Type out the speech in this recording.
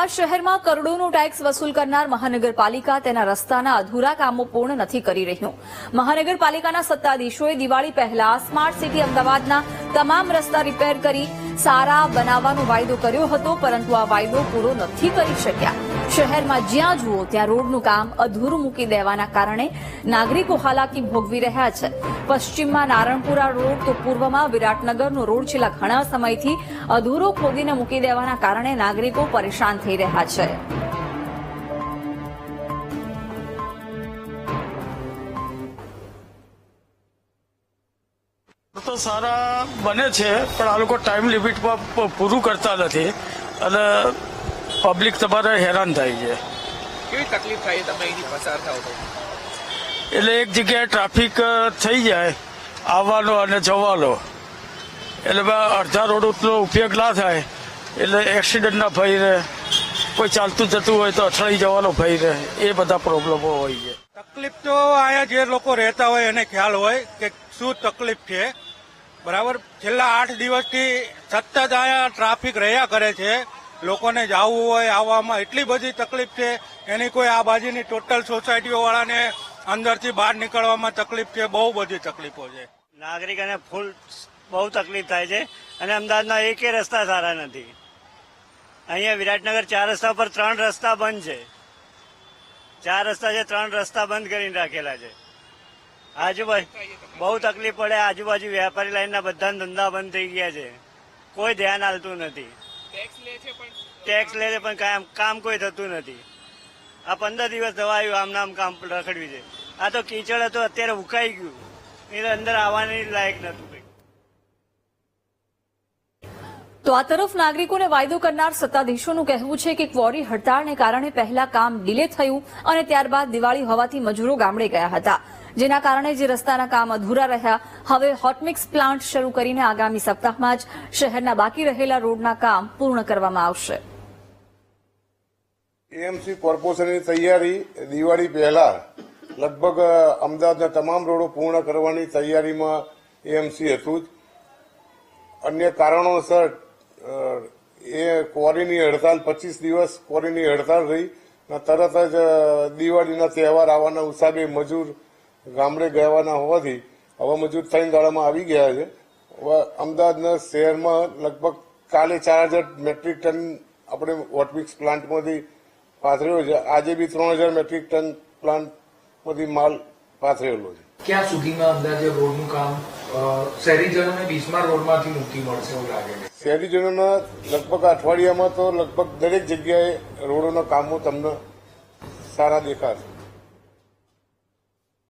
અમદાવાદ શહેરમાં કરોડોનો ટેક્સ વસૂલ કરનાર મહાનગરપાલિકા તેના રસ્તાના અધૂરા કામો પૂર્ણ નથી કરી રહ્યું। મહાનગરપાલિકાના સત્તાધીશોએ દિવાળી પહેલા સ્માર્ટ સિટી અમદાવાદના તમામ રસ્તા રિપેર કરી સારા બનાવવાનો વાયદો કર્યો હતો, પરંતુ આ વાયદો પૂરો નથી કરી શક્યા। શહેરમાં જ્યાં જુઓ ત્યાં રોડનું કામ અધૂરું મૂકી દેવાના કારણે નાગરિકો હાલાકી ભોગવી રહ્યા છે। પશ્ચિમમાં નારણપુરા રોડ તો પૂર્વમાં વિરાટનગરનો રોડ છેલ્લા ઘણા સમયથી અધૂરો ખોદીને મૂકી દેવાના કારણે નાગરિકો પરેશાન થઈ રહ્યા છે। તો સારા બને છે, પણ આ લોકો ટાઈમ લિમિટમાં પૂરું કરતા નથી અને પબ્લિક તમારે હેરાન થાય છે। કેવી તકલીફ થાય તમે અહીંથી પસાર થાવ તો? એટલે એક જગ્યાએ ટ્રાફિક થઈ જાય આવવાનો અને જવાનો, એટલે અડધા રોડનો ઉપયોગ ના થાય, એટલે એક્સિડન્ટના ભય રહે, કોઈ ચાલતું જતું હોય તો અથડાઈ જવાનો ભય રહે, એ બધા પ્રોબ્લેમો હોય છે। તકલીફ તો અહીંયા જે લોકો રહેતા હોય એને ખ્યાલ હોય કે શું તકલીફ છે, બરાબર। છેલ્લા 8 દિવસથી સતત અહીંયા ટ્રાફિક રહ્યા કરે છે, લોકોને જવું હોય આવવામાં એટલી બધી તકલીફ છે, એની કોઈ આ બાજુની ટોટલ સોસાયટીઓ વાળાને અંદરથી બહાર નીકળવામાં તકલીફ છે, બહુ બધી તકલીફો છે। નાગરિકોને ફૂલ બહુ તકલીફ થાય છે અને અમદાવાદના એકેય રસ્તા સારા નથી। અહીંયા વિરાટનગર 4 રસ્તા પર 3 રસ્તા બંધ છે, 4 રસ્તા છે, 3 રસ્તા બંધ કરીને રાખેલા છે। આજુબાજુ બહુ તકલીફ પડે, આજુબાજુ વેપારી લાઈનના બધા ધંધા બંધ થઈ ગયા છે, કોઈ ધ્યાન આપતું નથી। ટેક્સ લે છે પણ કામ કોઈ થતું નથી। આ 15 દિવસ દવાયું આમ નામ કામ રખડ્યું છે। આ તો કીચડ હતું, અત્યારે ઉકાઈ ગયું, એટલે અંદર આવવાની લાયક નતું। તો આ તરફ નાગરિકોને વાયદો કરનાર સત્તાધીશોનું કહેવું છે કે ક્વોરી હડતાળને કારણે પહેલા કામ ડિલે થયું અને ત્યારબાદ દિવાળી હોવાથી મજૂરો ગામડે ગયા હતા, જેના કારણે જે રસ્તાના કામ અધૂરા રહ્યા। હવે હોટમિક્સ પ્લાન્ટ શરૂ કરીને આગામી સપ્તાહમાં જ શહેરના બાકી રહેલા રોડના કામ પૂર્ણ કરવામાં આવશે। એએમસી કોર્પોરેશનની તૈયારી દિવાળી પહેલા લગભગ અમદાવાદના તમામ રોડો પૂર્ણ કરવાની તૈયારીમાં એએમસી હતું જ। અન્ય કારણોસર એ ક્વોરીની હડતાલ 25 દિવસ ક્વોરીની હડતાલ રહી, તરત જ દિવાળીના તહેવાર આવવાના હિસાબે મજૂર ગામડે ગયાના હોવાથી હવે મજૂર 3 દાડામાં આવી ગયા છે। હવે અમદાવાદના શહેરમાં લગભગ કાલે 4000 મેટ્રિક ટન આપણે હોટમિક્સ પ્લાન્ટમાંથી પાથરેલો છે, આજે બી 3000 મેટ્રિક ટન પ્લાન્ટમાંથી માલ પાથરેલો છે। ક્યાં સુધીમાં અંદાજે રોડનું કામ શહેરીજનોને બિસ્માર રોડમાંથી મુક્તિ મળશે એવું લાગે છે? શહેરીજનોના લગભગ અઠવાડિયામાં તો લગભગ દરેક જગ્યાએ રોડોના કામો તમને સારા દેખાશે।